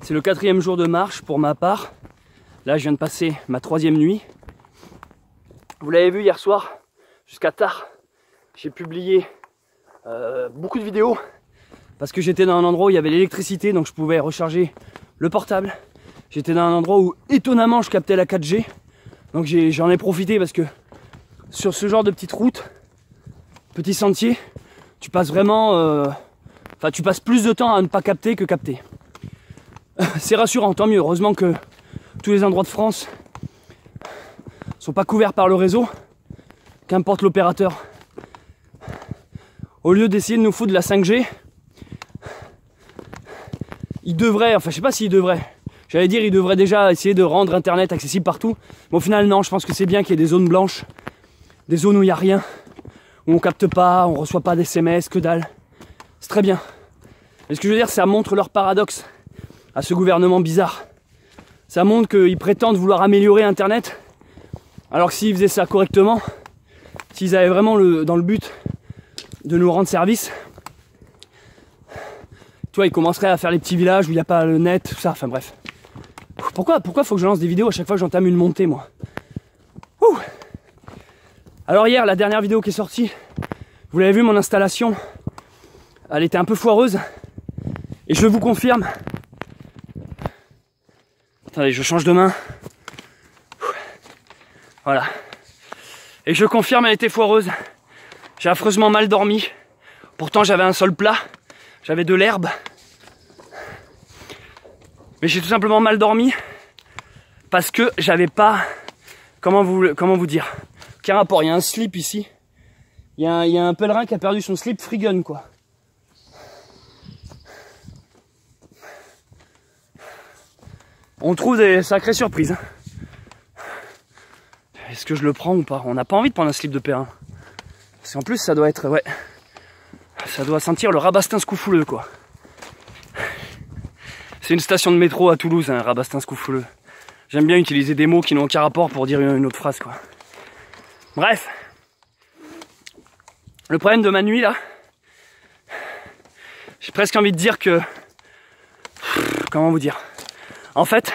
C'est le 4e jour de marche pour ma part. Là, je viens de passer ma 3e nuit. Vous l'avez vu hier soir, jusqu'à tard, j'ai publié beaucoup de vidéos parce que j'étais dans un endroit où il y avait l'électricité, donc je pouvais recharger le portable. J'étais dans un endroit où étonnamment je captais la 4G, donc j'en ai profité parce que sur ce genre de petite route, petit sentier, tu passes vraiment, tu passes plus de temps à ne pas capter que capter. C'est rassurant, tant mieux. Heureusement que tous les endroits de France sont pas couverts par le réseau, qu'importe l'opérateur. Au lieu d'essayer de nous foutre de la 5G, il devrait, enfin je sais pas s'il devrait, j'allais dire il devrait déjà essayer de rendre internet accessible partout, mais au final non, je pense que c'est bien qu'il y ait des zones blanches, des zones où il n'y a rien, où on capte pas, on reçoit pas d'SMS, que dalle. C'est très bien. Mais ce que je veux dire, ça montre leur paradoxe à ce gouvernement bizarre. Ça montre qu'ils prétendent vouloir améliorer internet, alors que s'ils faisaient ça correctement, s'ils avaient vraiment dans le but de nous rendre service, tu vois, ils commenceraient à faire les petits villages où il n'y a pas le net, tout ça, enfin bref. Pourquoi faut que je lance des vidéos à chaque fois que j'entame une montée, moi? Ouh. Alors hier, la dernière vidéo qui est sortie, vous l'avez vu, mon installation, elle était un peu foireuse, et je vous confirme. Attendez, je change de main. Voilà. Et je confirme, elle était foireuse. J'ai affreusement mal dormi. Pourtant, j'avais un sol plat. J'avais de l'herbe. Mais j'ai tout simplement mal dormi. Parce que j'avais pas... Comment vous dire? Quel rapport? Il y a un slip ici. Il y a un pèlerin qui a perdu son slip free gun, quoi. On trouve des sacrées surprises. Hein. Est-ce que je le prends ou pas? On n'a pas envie de prendre un slip de pèlerin. Parce qu'en plus, ça doit être... Ouais. Ça doit sentir le Rabastens-Coufouleux, quoi. C'est une station de métro à Toulouse, un Rabastens-Coufouleux. J'aime bien utiliser des mots qui n'ont aucun rapport pour dire une autre phrase, quoi. Bref. Le problème de ma nuit, là, j'ai presque envie de dire que... Comment vous dire? En fait,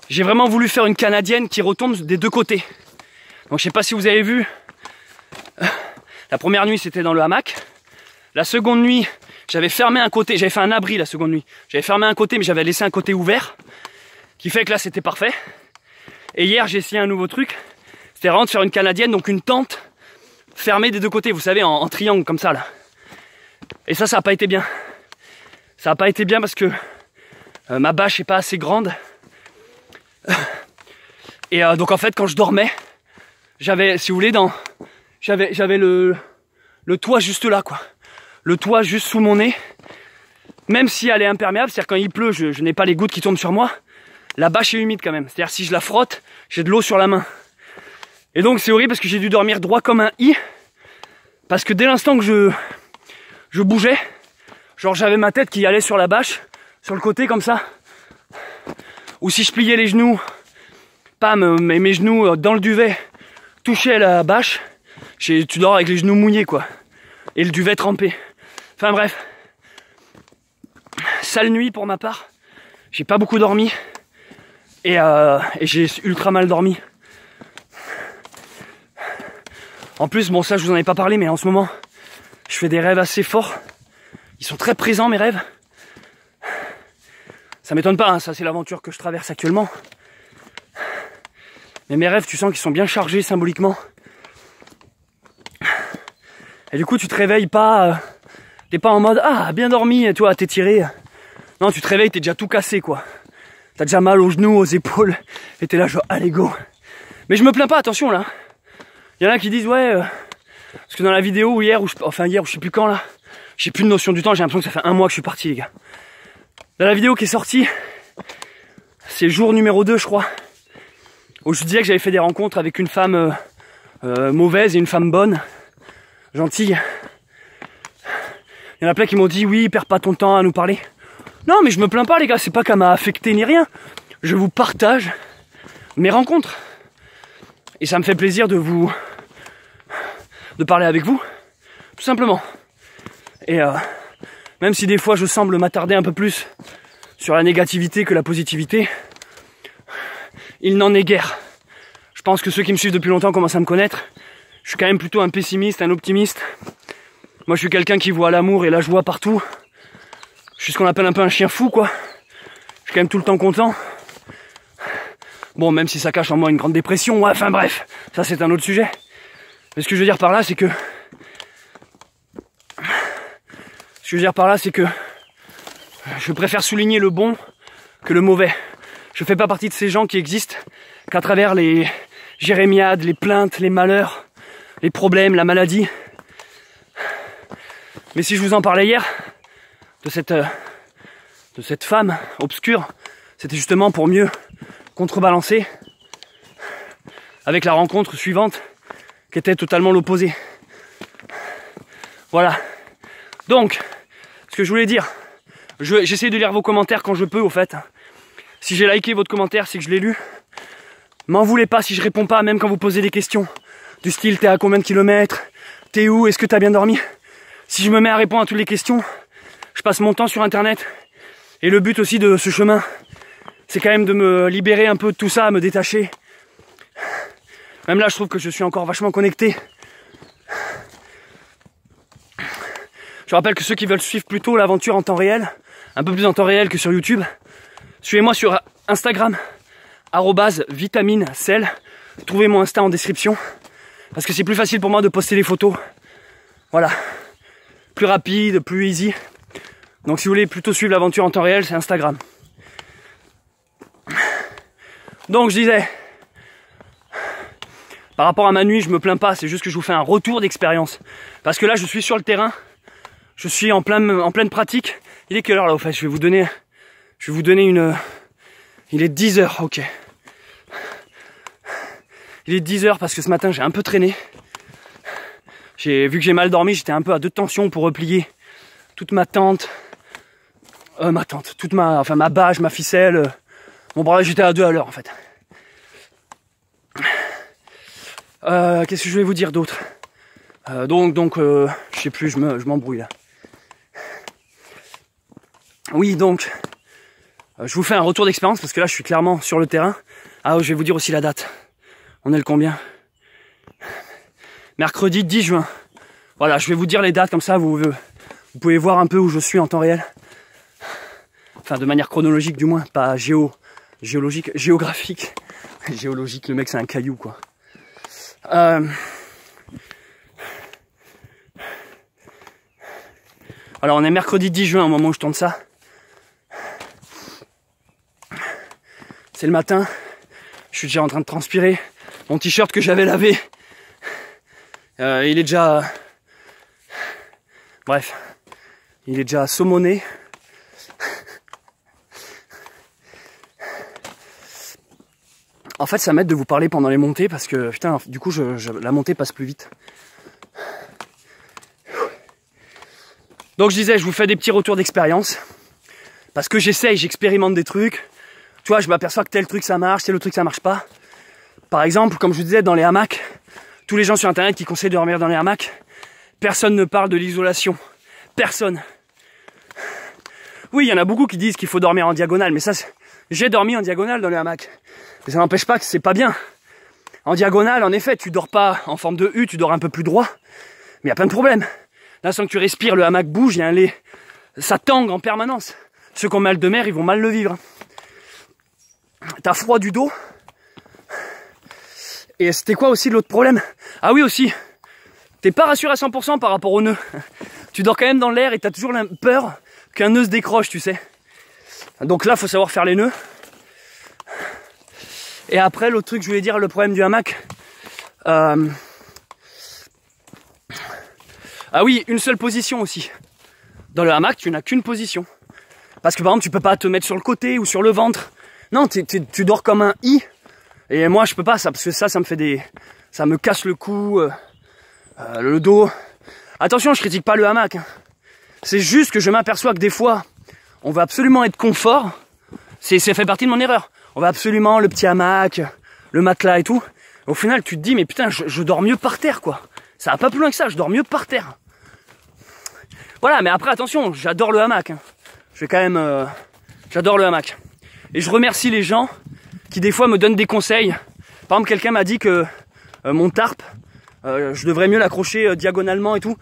j'ai vraiment voulu faire une canadienne qui retombe des deux côtés. Donc je sais pas si vous avez vu, la première nuit c'était dans le hamac. La seconde nuit, j'avais fermé un côté, j'avais fait un abri la seconde nuit. J'avais fermé un côté mais j'avais laissé un côté ouvert, qui fait que là c'était parfait. Et hier j'ai essayé un nouveau truc, c'était vraiment de faire une canadienne, donc une tente fermée des deux côtés, vous savez, en triangle comme ça là. Et ça n'a pas été bien. Ça n'a pas été bien parce que ma bâche n'est pas assez grande. Et donc en fait quand je dormais, j'avais, si vous voulez, j'avais le toit juste là, quoi. Le toit juste sous mon nez. Même si elle est imperméable, c'est-à-dire quand il pleut, je n'ai pas les gouttes qui tombent sur moi. La bâche est humide quand même. C'est-à-dire si je la frotte, j'ai de l'eau sur la main. Et donc c'est horrible parce que j'ai dû dormir droit comme un i. Parce que dès l'instant que je bougeais, genre j'avais ma tête qui allait sur la bâche, sur le côté comme ça. Ou si je pliais les genoux, pam, mes genoux dans le duvet touchaient la bâche, tu dors avec les genoux mouillés, quoi. Et le duvet trempé. Enfin bref. Sale nuit pour ma part. J'ai pas beaucoup dormi. Et j'ai ultra mal dormi. En plus, bon ça je vous en ai pas parlé, mais en ce moment, je fais des rêves assez forts. Ils sont très présents mes rêves. Ça m'étonne pas, hein, ça c'est l'aventure que je traverse actuellement. Mais mes rêves, tu sens qu'ils sont bien chargés symboliquement. Et du coup, tu te réveilles pas... t'es pas en mode « Ah, bien dormi, et toi, t'es tiré. » Non, tu te réveilles, t'es déjà tout cassé, quoi. T'as déjà mal aux genoux, aux épaules, et t'es là genre « Allez, go !» Mais je me plains pas, attention, là. Il y en a qui disent « Ouais... Parce que dans la vidéo, ou hier, ou je sais plus quand, là, j'ai plus de notion du temps, j'ai l'impression que ça fait 1 mois que je suis parti, les gars. Dans la vidéo qui est sortie, c'est jour numéro 2 je crois, où je disais que j'avais fait des rencontres avec une femme mauvaise et une femme bonne, gentille. Il y en a plein qui m'ont dit oui, perds pas ton temps à nous parler. Non mais je me plains pas les gars, c'est pas qu'elle m'a affecté ni rien. Je vous partage mes rencontres. Et ça me fait plaisir de parler avec vous, tout simplement. Et même si des fois je semble m'attarder un peu plus sur la négativité que la positivité. Il n'en est guère. Je pense que ceux qui me suivent depuis longtemps commencent à me connaître. Je suis quand même plutôt un pessimiste, un optimiste. Moi je suis quelqu'un qui voit l'amour et la joie partout. Je suis ce qu'on appelle un peu un chien fou quoi. Je suis quand même tout le temps content. Bon, même si ça cache en moi une grande dépression, ouais, enfin bref, ça c'est un autre sujet. Mais ce que je veux dire par là, c'est que... je préfère souligner le bon que le mauvais. Je fais pas partie de ces gens qui existent qu'à travers les jérémiades, les plaintes, les malheurs, les problèmes, la maladie. Mais si je vous en parlais hier, de cette femme obscure, c'était justement pour mieux contrebalancer avec la rencontre suivante qui était totalement l'opposé. Voilà. Donc, ce que je voulais dire, j'essaie de lire vos commentaires quand je peux au fait. Si j'ai liké votre commentaire, c'est que je l'ai lu. M'en voulez pas si je réponds pas, même quand vous posez des questions du style t'es à combien de kilomètres, t'es où, est-ce que t'as bien dormi. Si je me mets à répondre à toutes les questions, je passe mon temps sur internet. Et le but aussi de ce chemin, c'est quand même de me libérer un peu de tout ça, me détacher. Même là, je trouve que je suis encore vachement connecté. Je rappelle que ceux qui veulent suivre plutôt l'aventure en temps réel, un peu plus en temps réel que sur YouTube, suivez-moi sur Instagram, @vitaminecell. Trouvez mon Insta en description, parce que c'est plus facile pour moi de poster les photos. Voilà. Plus rapide, plus easy. Donc si vous voulez plutôt suivre l'aventure en temps réel, c'est Instagram. Donc je disais, par rapport à ma nuit, je me plains pas, c'est juste que je vous fais un retour d'expérience. Parce que là, je suis sur le terrain, je suis en pleine pratique. Il est quelle heure là au fait? Je vais vous donner une... Il est 10h, ok. Il est 10h parce que ce matin, j'ai un peu traîné. Vu que j'ai mal dormi, j'étais un peu à deux tensions pour replier toute ma tente. Toute ma bâche, ma ficelle. Bon, bref, j'étais à 2 à l'heure en fait. Qu'est-ce que je vais vous dire d'autre? Je sais plus, je m'embrouille là. Oui, donc, je vous fais un retour d'expérience parce que là, je suis clairement sur le terrain. Ah, je vais vous dire aussi la date. On est le combien? Mercredi 10 juin. Voilà, je vais vous dire les dates comme ça, vous pouvez voir un peu où je suis en temps réel. Enfin, de manière chronologique du moins, pas géographique. Géologique, le mec c'est un caillou quoi. Alors on est mercredi 10 juin au moment où je tourne ça. C'est le matin, je suis déjà en train de transpirer. Mon t-shirt que j'avais lavé, il est déjà... Bref, il est déjà saumonné. En fait, ça m'aide de vous parler pendant les montées parce que, putain, du coup, la montée passe plus vite. Donc, je disais, je vous fais des petits retours d'expérience parce que j'expérimente des trucs. Tu vois, je m'aperçois que tel truc ça marche, tel autre truc ça marche pas. Par exemple, comme je vous disais, dans les hamacs, tous les gens sur internet qui conseillent de dormir dans les hamacs, personne ne parle de l'isolation. Personne. Oui, il y en a beaucoup qui disent qu'il faut dormir en diagonale, mais ça, j'ai dormi en diagonale dans les hamacs. Mais ça n'empêche pas que c'est pas bien. En diagonale, en effet, tu dors pas en forme de U, tu dors un peu plus droit. Mais il y a plein de problèmes. Là, sans que tu respires, le hamac bouge, ça tangue en permanence. Ceux qui ont mal de mer, ils vont mal le vivre. T'as froid du dos. Et c'était quoi aussi l'autre problème? Ah oui aussi, t'es pas rassuré à 100% par rapport au nœud. Tu dors quand même dans l'air et t'as toujours peur qu'un nœud se décroche, tu sais. Donc là, faut savoir faire les nœuds. Et après, l'autre truc, je voulais dire, le problème du hamac. Ah oui, une seule position aussi. Dans le hamac, tu n'as qu'une position. Parce que par exemple, tu peux pas te mettre sur le côté ou sur le ventre. Non, tu dors comme un I. Et moi, je peux pas ça, parce que ça me casse le cou, le dos. Attention, je critique pas le hamac. Hein. C'est juste que je m'aperçois que des fois, on va absolument être confort. Ça fait partie de mon erreur. On va absolument le petit hamac, le matelas et tout. Au final, tu te dis, mais putain, je dors mieux par terre, quoi. Ça va pas plus loin que ça, je dors mieux par terre. Voilà, mais après, attention, j'adore le hamac. Hein. Je vais quand même J'adore le hamac. Et je remercie les gens qui des fois me donnent des conseils. Par exemple, quelqu'un m'a dit que mon tarp, je devrais mieux l'accrocher diagonalement et tout.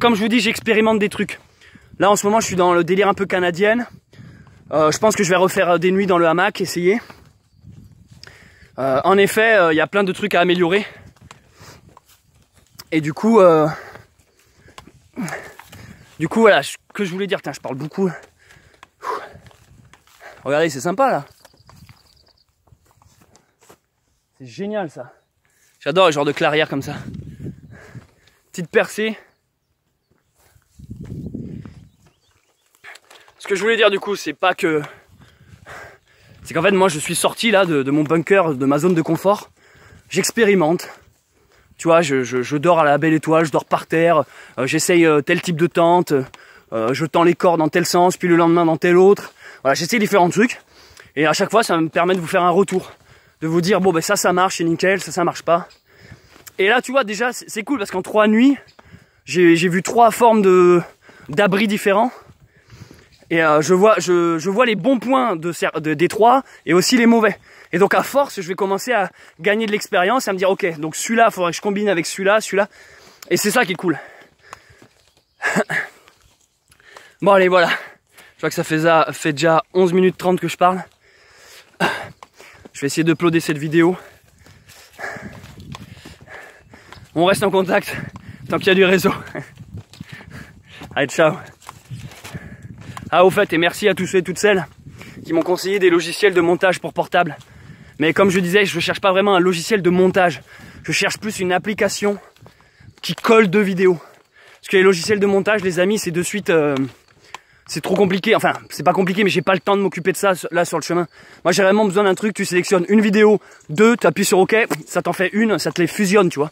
Comme je vous dis, j'expérimente des trucs. Là en ce moment je suis dans le délire un peu canadienne. Je pense que je vais refaire des nuits dans le hamac, essayer. En effet, il y a plein de trucs à améliorer. Et du coup voilà, ce que je voulais dire, tiens, je parle beaucoup. Regardez, c'est sympa là. C'est génial ça. J'adore les genres de clairières comme ça. Petite percée. Ce que je voulais dire du coup, c'est pas que... C'est qu'en fait, moi je suis sorti là de mon bunker, de ma zone de confort. J'expérimente. Tu vois, je dors à la belle étoile, je dors par terre. J'essaye tel type de tente. Je tends les cordes dans tel sens, puis le lendemain dans tel autre. Voilà, j'essaye différents trucs. Et à chaque fois, ça me permet de vous faire un retour. De vous dire, bon ben ça marche, c'est nickel, ça marche pas. Et là, tu vois, déjà, c'est cool parce qu'en 3 nuits, j'ai vu 3 formes d'abris différents. Et je vois les bons points des 3 et aussi les mauvais. Et donc à force, je vais commencer à gagner de l'expérience, à me dire ok, donc celui-là, il faudrait que je combine avec celui-là. Et c'est ça qui est cool. Bon allez, voilà. Je vois que ça fait déjà 11 minutes 30 que je parle. Je vais essayer d'uploader cette vidéo. On reste en contact tant qu'il y a du réseau. Allez, ciao. Ah, au fait, et merci à tous ceux et toutes celles qui m'ont conseillé des logiciels de montage pour portable. Mais comme je disais, je ne cherche pas vraiment un logiciel de montage. Je cherche plus une application qui colle 2 vidéos. Parce que les logiciels de montage, les amis, c'est de suite... c'est trop compliqué. Enfin, c'est pas compliqué, mais j'ai pas le temps de m'occuper de ça là sur le chemin. Moi, j'ai vraiment besoin d'un truc. Tu sélectionnes une vidéo, 2, tu appuies sur OK, ça t'en fait une, ça te les fusionne, tu vois.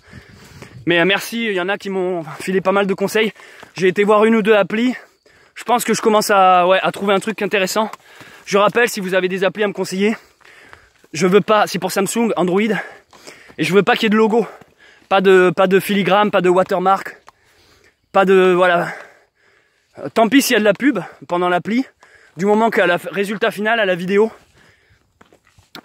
Mais merci, il y en a qui m'ont filé pas mal de conseils. J'ai été voir 1 ou 2 applis. Je pense que je commence à trouver un truc intéressant. Je rappelle, si vous avez des applis à me conseiller, je veux pas, c'est pour Samsung, Android, et je veux pas qu'il y ait de logo. Pas de filigrane, pas de watermark, pas de... voilà. Tant pis s'il y a de la pub pendant l'appli, du moment qu'à la résultat final, à la vidéo,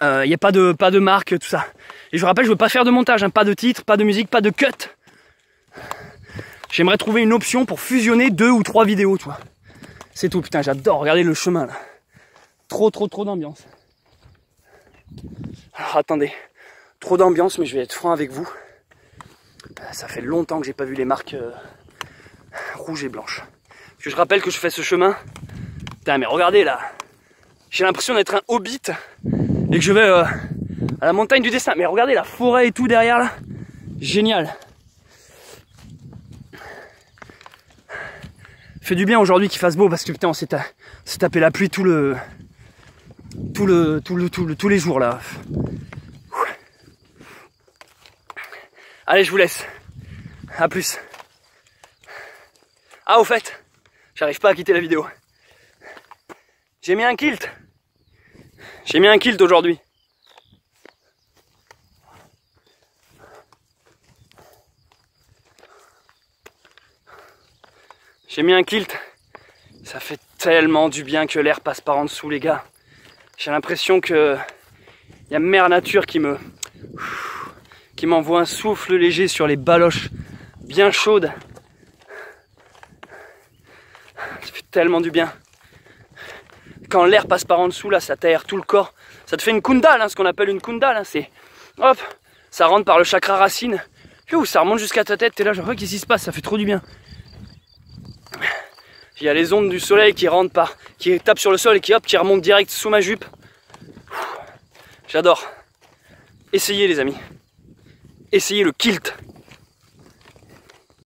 il n'y a pas de marque, tout ça. Et je rappelle, je veux pas faire de montage, hein, pas de titre, pas de musique, pas de cut. J'aimerais trouver une option pour fusionner 2 ou 3 vidéos, tu vois. C'est tout, putain, j'adore, regardez le chemin là. Trop d'ambiance. Alors attendez, trop d'ambiance, mais je vais être franc avec vous. Ça fait longtemps que j'ai pas vu les marques rouges et blanches. Parce que je rappelle que je fais ce chemin. Putain, mais regardez là. J'ai l'impression d'être un hobbit et que je vais à la montagne du destin. Mais regardez la forêt et tout derrière là. Génial. Fait du bien aujourd'hui qu'il fasse beau parce que putain on s'est tapé la pluie tous les jours là. Allez, je vous laisse. À plus. Ah, au fait, j'arrive pas à quitter la vidéo. J'ai mis un kilt. J'ai mis un kilt aujourd'hui. J'ai mis un kilt. Ça fait tellement du bien que l'air passe par en dessous, les gars. J'ai l'impression que il y a Mère Nature qui m'envoie un souffle léger sur les baloches bien chaudes. Ça fait tellement du bien. Quand l'air passe par en dessous, là, ça t'aère tout le corps. Ça te fait une kundale, hein, ce qu'on appelle une kundale. Hein, c'est hop, ça rentre par le chakra racine. Ça remonte jusqu'à ta tête. T'es là, genre, qu'est-ce qui se passe? Ça fait trop du bien. Il y a les ondes du soleil qui rentrent qui tapent sur le sol et qui remontent direct sous ma jupe. J'adore. Essayez les amis. Essayez le kilt.